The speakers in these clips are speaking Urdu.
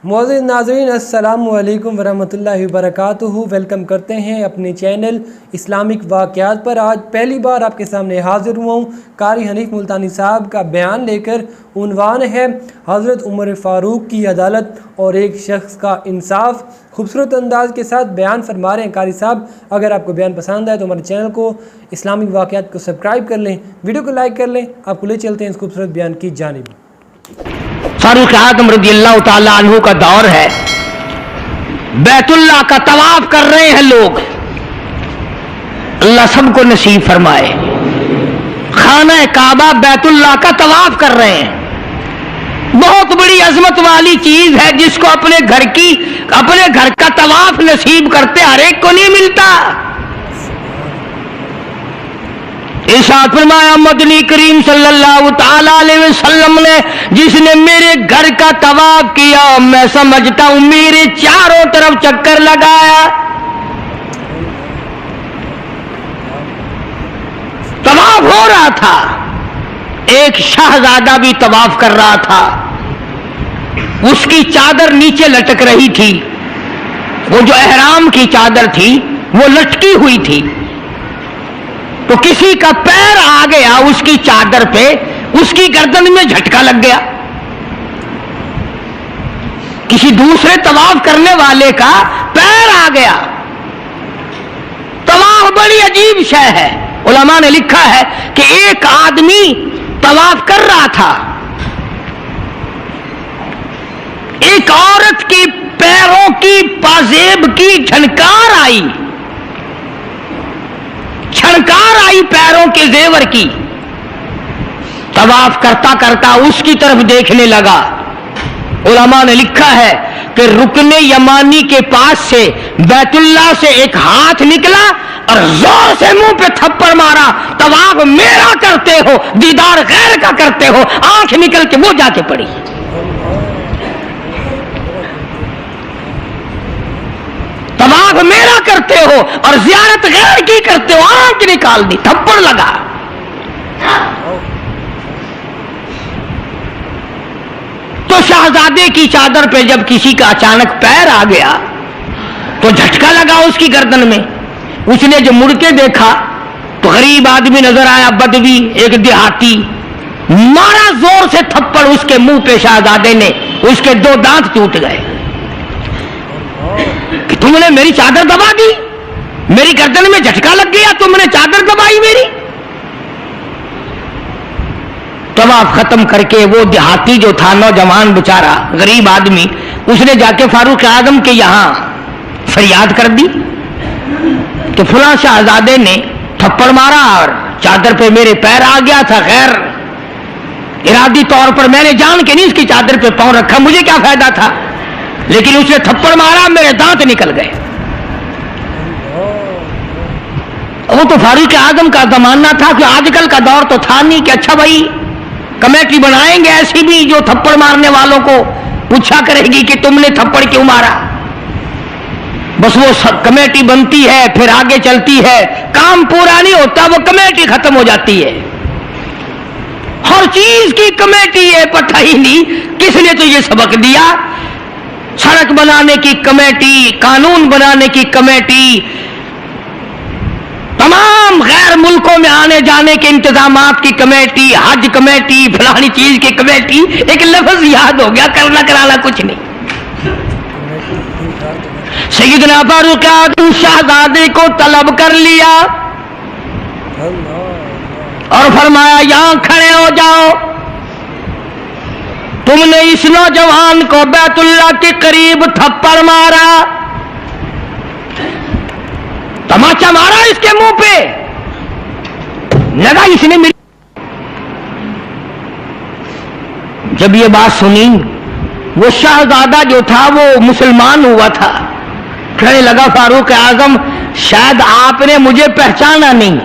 معزز ناظرین السلام علیکم ورحمۃ اللہ وبرکاتہ، ویلکم کرتے ہیں اپنے چینل اسلامک واقعات پر۔ آج پہلی بار آپ کے سامنے حاضر ہوا ہوں قاری حنیف ملتانی صاحب کا بیان لے کر۔ عنوان ہے حضرت عمر فاروق کی عدالت اور ایک شخص کا انصاف۔ خوبصورت انداز کے ساتھ بیان فرما رہے ہیں قاری صاحب۔ اگر آپ کو بیان پسند آئے تو ہمارے چینل کو اسلامک واقعات کو سبسکرائب کر لیں، ویڈیو کو لائک کر لیں۔ آپ کو لے چلتے ہیں اس خوبصورت بیان کی جانب۔ فاروق اعظم رضی اللہ تعالیٰ عنہ کا دور ہے، بیت اللہ کا طواف کر رہے ہیں لوگ، اللہ سب کو نصیب فرمائے۔ خانہ کعبہ بیت اللہ کا طواف کر رہے ہیں، بہت بڑی عظمت والی چیز ہے جس کو اپنے گھر کا طواف نصیب کرتے ہر ایک کو نہیں ملتا۔ ارشاد فرمایا مدنی کریم صلی اللہ تعالی علیہ وسلم نے، جس نے میرے گھر کا طواف کیا میں سمجھتا ہوں میرے چاروں طرف چکر لگایا۔ طواف ہو رہا تھا، ایک شہزادہ بھی طواف کر رہا تھا، اس کی چادر نیچے لٹک رہی تھی، وہ جو احرام کی چادر تھی وہ لٹکی ہوئی تھی، تو کسی کا پیر آ گیا اس کی چادر پہ، اس کی گردن میں جھٹکا لگ گیا۔ کسی دوسرے طواف کرنے والے کا پیر آ گیا۔ طواف بڑی عجیب شے ہے۔ علماء نے لکھا ہے کہ ایک آدمی طواف کر رہا تھا، ایک عورت کی پیروں کی پازیب کی جھنکار آئی، پیروں کے زیور کی۔ طواف کرتا کرتا اس کی طرف دیکھنے لگا۔ علماء نے لکھا ہے کہ رکن یمانی کے پاس سے بیت اللہ سے ایک ہاتھ نکلا اور زور سے منہ پہ تھپڑ مارا۔ طواف میرا کرتے ہو، دیدار غیر کا کرتے ہو، آنکھ نکل کے وہ جا کے پڑی۔ طواف میرا کرتے ہو اور زیارت غیر کی کرتے ہو، آنکھ نکال دی، تھپڑ لگا۔ تو شہزادے کی چادر پہ جب کسی کا اچانک پیر آ گیا تو جھٹکا لگا اس کی گردن میں۔ اس نے جو مڑ کے دیکھا تو غریب آدمی نظر آیا، بدوی، ایک دیہاتی، مارا زور سے تھپڑ اس کے منہ پہ شہزادے نے، اس کے 2 دانت ٹوٹ گئے۔ کہ تم نے میری چادر دبا دی، میری گردن میں جھٹکا لگ گیا، تم نے چادر دبائی میری۔ طواف ختم کر کے وہ دیہاتی جو تھا، نوجوان بیچارہ غریب آدمی، اس نے جا کے فاروق اعظم کے یہاں فریاد کر دی کہ فلاں شہزادے نے تھپڑ مارا اور چادر پہ میرے پیر آ گیا تھا، غیر ارادی طور پر میں نے جان کے نہیں اس کی چادر پہ پاؤں رکھا، مجھے کیا فائدہ تھا، لیکن اس نے تھپڑ مارا، میرے دانت نکل گئے۔ وہ تو فاروق اعظم کا زمانہ تھا، کہ آج کل کا دور تو تھا نہیں کہ اچھا بھائی کمیٹی بنائیں گے ایسی بھی جو تھپڑ مارنے والوں کو پوچھا کرے گی کہ تم نے تھپڑ کیوں مارا۔ بس وہ کمیٹی بنتی ہے، پھر آگے چلتی ہے، کام پورا نہیں ہوتا، وہ کمیٹی ختم ہو جاتی ہے۔ ہر چیز کی کمیٹی ہے، پتہ ہی نہیں کس نے تو یہ سبق دیا۔ سڑک بنانے کی کمیٹی، قانون بنانے کی کمیٹی، تمام غیر ملکوں میں آنے جانے کے انتظامات کی کمیٹی، حج کمیٹی، فلانی چیز کی کمیٹی، ایک لفظ یاد ہو گیا، کرنا کرانا کچھ نہیں۔ سیدنا فاروق اعظم شہزادے کو طلب کر لیا اور فرمایا یہاں کھڑے ہو جاؤ، تم نے اس نوجوان کو بیت اللہ کے قریب تھپڑ مارا، تماچا مارا اس کے منہ پہ، لگا اس نے میری۔ جب یہ بات سنی، وہ شہزادہ جو تھا وہ مسلمان ہوا تھا، کہنے لگا فاروق اعظم شاید آپ نے مجھے پہچانا نہیں،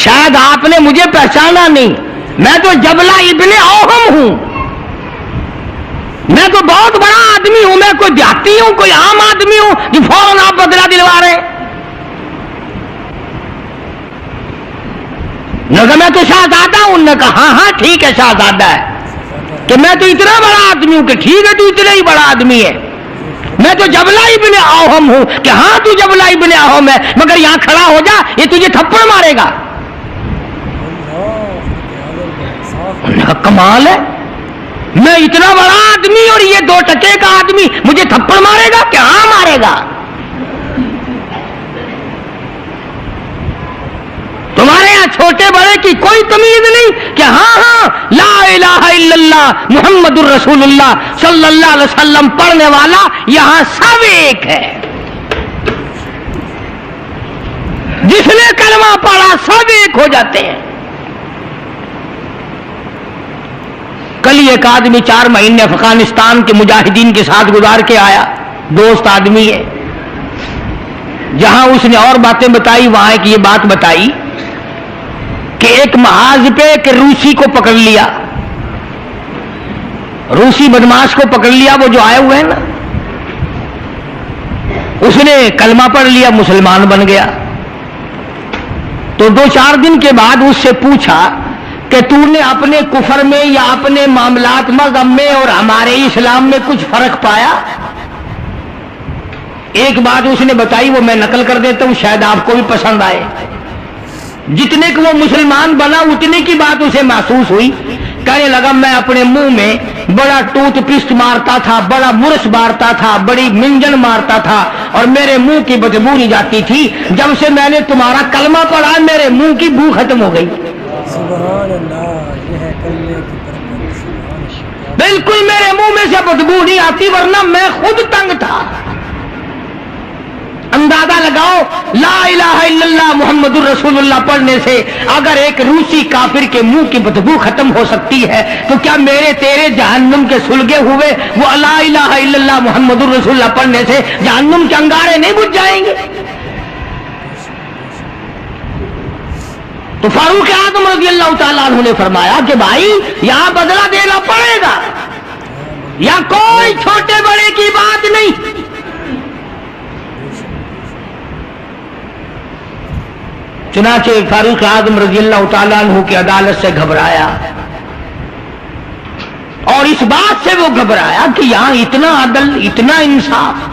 شاید آپ نے مجھے پہچانا نہیں، میں تو جبلہ ابن اوہم ہوں، میں تو بہت بڑا آدمی ہوں، میں کوئی دیہاتی ہوں، کوئی عام آدمی ہوں جو فوراً آپ بدلہ دلوا رہے ہیں۔ میں تو شہزادہ ہوں۔ نے کہا ہاں ہاں ٹھیک ہے شہزادہ ہے، کہ میں تو اتنا بڑا آدمی ہوں. کہ ٹھیک ہے تو اتنا ہی بڑا آدمی ہے, میں تو جبلہ ابن اوہم ہوں. کہ ہاں تو جبلہ ابن اوہم ہے, مگر یہاں کھڑا ہو جا, یہ تجھے تھپڑ مارے گا. کمال ہے, میں اتنا بڑا آدمی اور یہ 2 ٹکے کا آدمی مجھے تھپڑ مارے گا. کہ ہاں مارے گا. تمہارے یہاں چھوٹے بڑے کی کوئی تمیز نہیں کہ ہاں لا الہ الا اللہ محمد الرسول اللہ صلی اللہ علیہ وسلم پڑھنے والا یہاں سب ایک ہے. جس نے کلمہ پڑھا سب ایک ہو جاتے ہیں. کل ایک آدمی 4 مہینے افغانستان کے مجاہدین کے ساتھ گزار کے آیا, دوست آدمی ہے. جہاں اس نے اور باتیں بتائی وہاں ایک یہ بات بتائی کہ ایک محاذ پہ ایک روسی کو پکڑ لیا, روسی بدماش کو پکڑ لیا, وہ جو آئے ہوئے ہیں نا, اس نے کلمہ پڑھ لیا, مسلمان بن گیا. تو 2-4 دن کے بعد اس سے پوچھا کہ تو نے اپنے کفر میں یا اپنے معاملات مذہب میں اور ہمارے اسلام میں کچھ فرق پایا؟ ایک بات اس نے بتائی, وہ میں نقل کر دیتا ہوں, شاید آپ کو بھی پسند آئے. جتنے کہ وہ مسلمان بنا اتنے کی بات اسے محسوس ہوئی. کہنے لگا میں اپنے منہ میں بڑا ٹوتھ پسٹ مارتا تھا, بڑا برش مارتا تھا, بڑی منجن مارتا تھا, اور میرے منہ کی بدبو نہیں جاتی تھی. جب سے میں نے تمہارا کلمہ پڑھا میرے منہ کی بو ختم ہو گئی. سبحان اللہ, یہ ہے کلمے کی برکت. بالکل میرے منہ میں سے بدبو نہیں آتی, ورنہ میں خود تنگ تھا. اندازہ لگاؤ, لا الہ الا اللہ محمد الرسول اللہ پڑھنے سے اگر ایک روسی کافر کے منہ کی بدبو ختم ہو سکتی ہے, تو کیا میرے تیرے جہنم کے سلگے ہوئے وہ لا الہ الا اللہ محمد الرسول اللہ پڑھنے سے جہنم کے انگارے نہیں بجھ جائیں گے؟ تو فاروق اعظم رضی اللہ تعالیٰ عنہ نے فرمایا کہ بھائی یہاں بدلہ دینا پڑے گا, یا کوئی چھوٹے بڑے کی بات نہیں. چنانچہ فاروق اعظم رضی اللہ تعالیٰ عنہ کی عدالت سے گھبرایا, اور اس بات سے وہ گھبرایا کہ یہاں اتنا عدل, اتنا انصاف,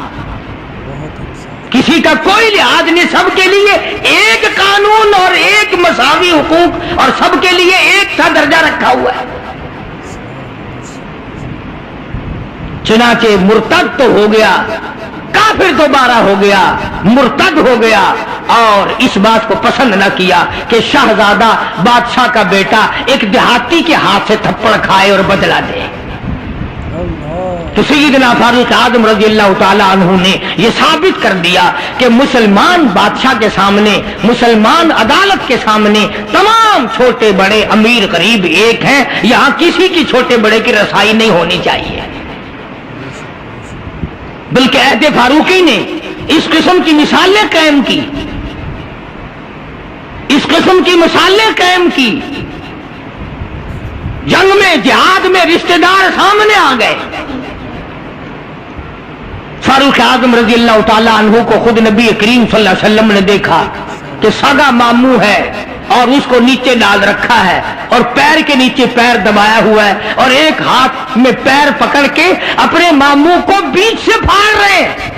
کسی کا کوئی لحاظ نہیں, سب کے لیے ایک قانون اور ایک مساوی حقوق, اور سب کے لیے ایک سا درجہ رکھا ہوا ہے. چنانچہ مرتد تو ہو گیا, کافر دوبارہ ہو گیا, مرتد ہو گیا, اور اس بات کو پسند نہ کیا کہ شہزادہ بادشاہ کا بیٹا ایک دیہاتی کے ہاتھ سے تھپڑ کھائے اور بدلہ دے. تو سیدنا فاروق اعظم رضی اللہ تعالیٰ عنہ نے یہ ثابت کر دیا کہ مسلمان بادشاہ کے سامنے, مسلمان عدالت کے سامنے تمام چھوٹے بڑے امیر غریب ایک ہیں. یہاں کسی کی چھوٹے بڑے کی رسائی نہیں ہونی چاہیے. بلکہ عہد فاروقی نے اس قسم کی مثالیں قائم کی, اس قسم کی مثالیں قائم کی. جنگ میں, جہاد میں رشتہ دار سامنے آ گئے. فاروق اعظم رضی اللہ تعالیٰ عنہ کو خود نبی کریم صلی اللہ علیہ وسلم نے دیکھا کہ سگا ماموں ہے, اور اس کو نیچے ڈال رکھا ہے, اور پیر کے نیچے پیر دبایا ہوا ہے, اور ایک ہاتھ میں پیر پکڑ کے اپنے ماموں کو بیچ سے پھاڑ رہے ہیں.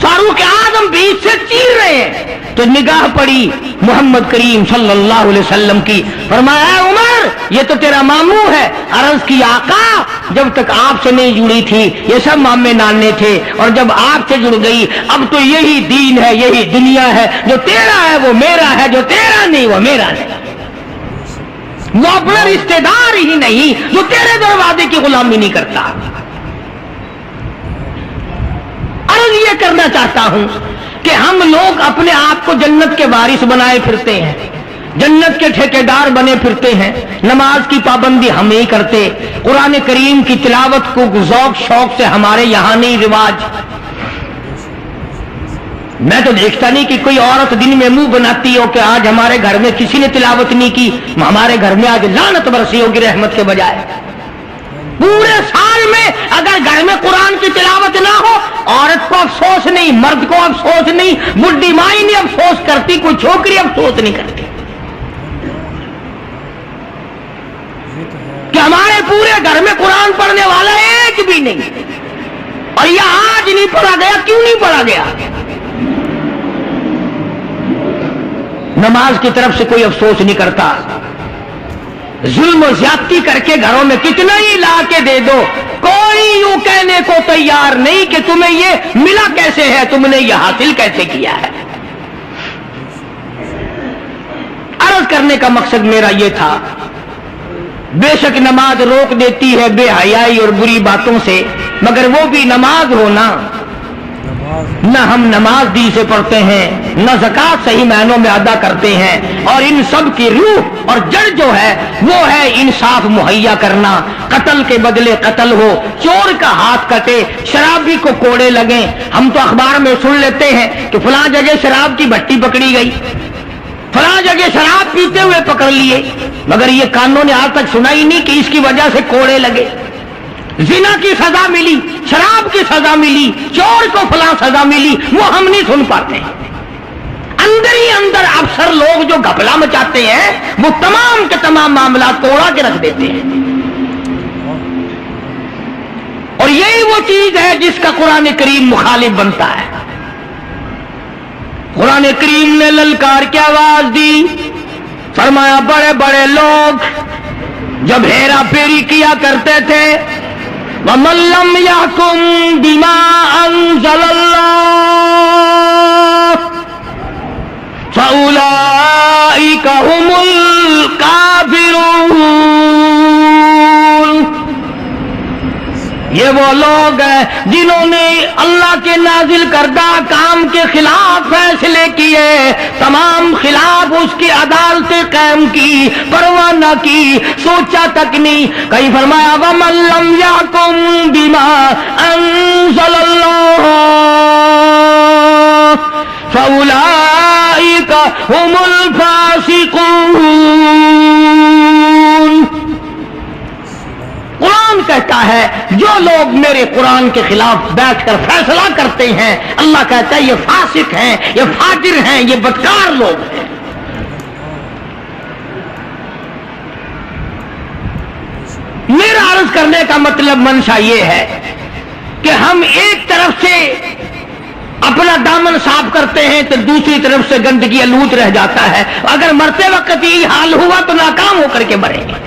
فاروق اعظم بیچ سے چیر رہے ہیں. تو نگاہ پڑی محمد کریم صلی اللہ علیہ وسلم کی, فرمایا عمر یہ تو تیرا ماموں ہے. عرض کی آقا جب تک آپ سے نہیں جڑی تھی یہ سب مامے نانے تھے, اور جب آپ سے جڑ گئی اب تو یہی دین ہے, یہی دنیا ہے, جو تیرا ہے وہ میرا ہے, جو تیرا نہیں وہ میرا نہیں. وہ اپنا رشتہ دار ہی نہیں جو تیرے دروازے کی غلامی نہیں کرتا. عرض یہ کرنا چاہتا ہوں کہ ہم لوگ اپنے آپ کو جنت کے وارث بنائے پھرتے ہیں, جنت کے ٹھیکیدار بنے پھرتے ہیں. نماز کی پابندی ہم نہیں کرتے, قرآن کریم کی تلاوت کو ذوق شوق سے ہمارے یہاں نہیں رواج. میں تو دیکھتا نہیں کہ کوئی عورت دن میں منہ بناتی ہو کہ آج ہمارے گھر میں کسی نے تلاوت نہیں کی, ہمارے گھر میں آج لعنت برسی ہوگی رحمت کے بجائے. پورے سال میں اگر گھر میں قرآن کی تلاوت نہ ہو, عورت کو افسوس نہیں, مرد کو افسوس نہیں, بڈھی مائی نہیں افسوس کرتی, کوئی چھوکری افسوس نہیں کرتی. کہ ہمارے پورے گھر میں قرآن پڑھنے والا ایک بھی نہیں، اور یہ آج نہیں پڑھا گیا. کیوں نہیں پڑھا گیا؟ نماز کی طرف سے کوئی افسوس نہیں کرتا. ظلم و زیادتی کر کے گھروں میں کتنا ہی لا کے دے دو، کوئی یوں کہنے کو تیار نہیں کہ تمہیں یہ ملا کیسے ہے، تم نے یہ حاصل کیسے کیا ہے. عرض کرنے کا مقصد میرا یہ تھا، بے شک نماز روک دیتی ہے بے حیائی اور بری باتوں سے، مگر وہ بھی نماز ہونا. نہ ہم نماز دی سے پڑھتے ہیں، نہ زکوٰۃ صحیح معنوں میں ادا کرتے ہیں، اور ان سب کی روح اور جڑ جو ہے وہ ہے انصاف مہیا کرنا. قتل کے بدلے قتل ہو، چور کا ہاتھ کٹے، شرابی کو کوڑے لگیں. ہم تو اخبار میں سن لیتے ہیں کہ فلاں جگہ شراب کی بھٹی پکڑی گئی، فلاں جگہ شراب پیتے ہوئے پکڑ لیے، مگر یہ کانوں نے آج تک سنا ہی نہیں کہ اس کی وجہ سے کوڑے لگے. زنا کی سزا ملی، شراب کی سزا ملی، چور کو فلاں سزا ملی، وہ ہم نہیں سن پاتے. اندر ہی اندر افسر لوگ جو گھپلا مچاتے ہیں وہ تمام کے تمام معاملات کو اڑا کے رکھ دیتے ہیں. اور یہی وہ چیز ہے جس کا قرآن کریم مخالف بنتا ہے. قرآن کریم نے للکار کی آواز دی، فرمایا بڑے بڑے لوگ جب ہیرا پھیری کیا کرتے تھے، وَمَن لَّمْ يَحْكُم بِمَا أَنزَلَ اللَّهُ فَأُولَٰئِكَ هُمُ الْكَافِرُونَ. یہ وہ لوگ ہیں جنہوں نے اللہ کے نازل کردہ کام کے خلاف فیصلے کیے، تمام خلاف اس کی عدالتیں قائم کی، پرواہ نہ کی، سوچا تک نہیں. کہیں فرمایا وَمَن لَّمْ يَحْكُم بِمَا أَنزَلَ اللَّهُ فَأُولَٰئِكَ هُمُ الْفَاسِقُونَ. قرآن کہتا ہے جو لوگ میرے قرآن کے خلاف بیٹھ کر فیصلہ کرتے ہیں، اللہ کہتا ہے یہ فاسق ہیں، یہ فاجر ہیں، یہ بدکار لوگ ہیں. میرا عرض کرنے کا مطلب منشا یہ ہے کہ ہم ایک طرف سے اپنا دامن صاف کرتے ہیں تو دوسری طرف سے گندگی آلود رہ جاتا ہے. اگر مرتے وقت یہ حال ہوا تو ناکام ہو کر کے مریں گے.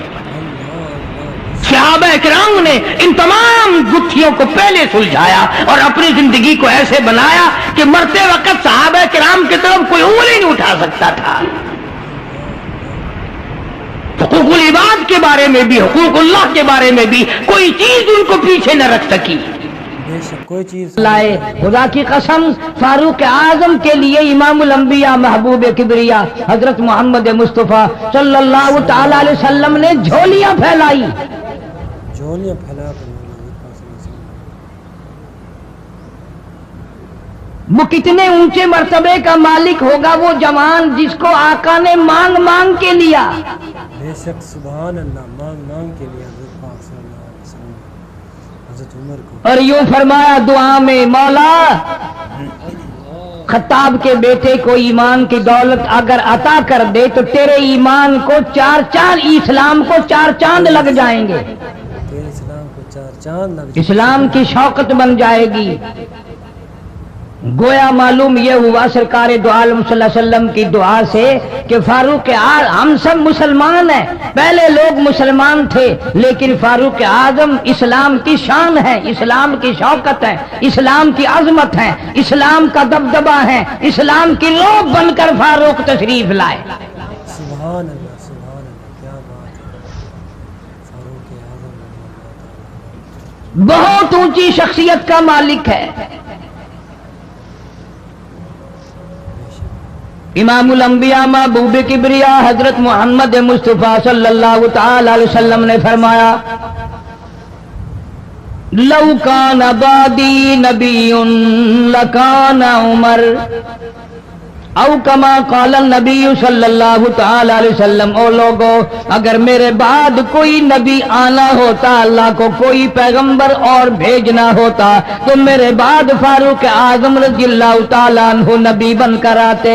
صحابہ کرام نے ان تمام گتھیوں کو پہلے سلجھایا اور اپنی زندگی کو ایسے بنایا کہ مرتے وقت صحابہ کرام کی طرف کوئی انگلی نہیں اٹھا سکتا تھا. حقوق العباد کے بارے میں بھی، حقوق اللہ کے بارے میں بھی کوئی چیز ان کو پیچھے نہ رکھ سکی. کوئی چیز لائے خدا کی قسم، فاروق اعظم کے لیے امام الانبیاء محبوب کبریا حضرت محمد مصطفیٰ صلی اللہ تعالی علیہ وسلم نے جھولیاں پھیلائی. جھولیاں پھیلا کر وہ کتنے اونچے مرتبے کا مالک ہوگا وہ جوان جس کو آقا نے مانگ مانگ کے لیا. بے شک سبحان اللہ، مانگ مانگ کے لیے حضرت پاک صلی اللہ علیہ وسلم حضرت عمر کو. اور یوں فرمایا دعا میں، مولا خطاب کے بیٹے کو ایمان کی دولت اگر عطا کر دے تو تیرے ایمان کو چار چاند، اسلام کو چار چاند لگ جائیں گے، تیرے اسلام کو چار چاند لگ اسلام کی شوکت بن جائے گی. گویا معلوم یہ ہوا سرکار دو عالم صلی اللہ علیہ وسلم کی دعا سے کہ فاروق اعظم، ہم سب مسلمان ہیں، پہلے لوگ مسلمان تھے لیکن فاروق اعظم اسلام کی شان ہے، اسلام کی شوکت ہے، اسلام کی عظمت ہے، اسلام کا دبدبہ ہے، اسلام کی لو بن کر فاروق تشریف لائے. سبحان اللہ، سبحان اللہ، کیا بات ہے. فاروق اعظم بہت اونچی شخصیت کا مالک ہے. امام الانبیاء محبوب کبریا حضرت محمد مصطفیٰ صلی اللہ تعالی علیہ وسلم نے فرمایا لو کان بعدی نبی لکان عمر، او کما قال النبی صلی اللہ تعالی علیہ وسلم. او لوگو اگر میرے بعد کوئی نبی آنا ہوتا، اللہ کو کوئی پیغمبر اور بھیجنا ہوتا تو میرے بعد فاروق اعظم رضی اللہ تعالیٰ عنہ نبی بن کر آتے.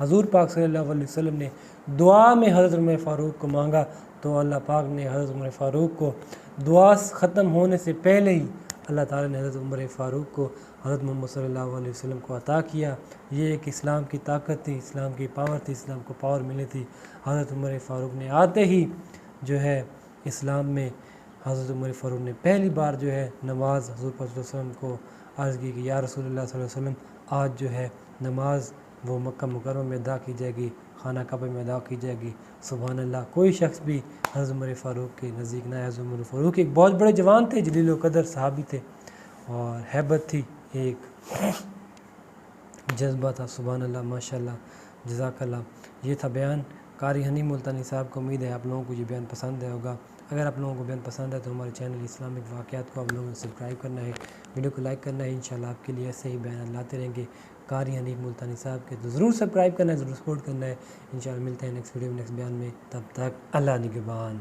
حضور پاک صلی اللہ علیہ وسلم نے دعا میں حضرت عمر فاروق کو مانگا تو اللہ پاک نے حضرت عمر فاروق کو دعا ختم ہونے سے پہلے ہی اللہ تعالیٰ نے حضرت عمر فاروق کو حضرت محمد صلی اللہ علیہ وسلم کو عطا کیا۔ یہ ایک اسلام کی طاقت تھی، اسلام کی پاور تھی، اسلام کو پاور ملی تھی۔ حضرت عمر فاروق نے آتے ہی جو ہے اسلام میں حضرت عمر فاروق نے پہلی بار جو ہے نماز حضور صلی اللہ علیہ وسلم کو عرض کی کہ یا رسول اللہ صلی اللہ علیہ وسلم آج جو ہے نماز وہ مکہ مکرمہ میں ادا کی جائے گی، خانہ کعبہ میں ادا کی جائے گی۔ سبحان اللہ، کوئی شخص بھی حضرت عمر فاروق کے نزدیک نہ ہے۔ حضرت عمر فاروق ایک بہت بڑے جوان تھے، جلیل و قدر صحابی تھے، اور ہیبت تھی، ایک جذبہ تھا۔ سبحان اللہ، ماشاء اللہ، جزاک اللہ۔ یہ تھا بیان قاری حنیف ملتانی صاحب کو۔ امید ہے آپ لوگوں کو یہ بیان پسند آیا ہوگا۔ اگر آپ لوگوں کو بیان پسند ہے تو ہمارے چینل اسلامک واقعات کو آپ لوگوں نے سبسکرائب کرنا ہے، ویڈیو کو لائک کرنا ہے۔ انشاءاللہ آپ کے لیے ایسے ہی بیانات لاتے رہیں گے قاری حنیف ملتانی صاحب کے، تو ضرور سبسکرائب کرنا ہے، ضرور سپورٹ کرنا ہے۔ انشاءاللہ ملتے ہیں نیکسٹ ویڈیو میں، نیکسٹ بیان میں، تب تک اللہ نگہبان۔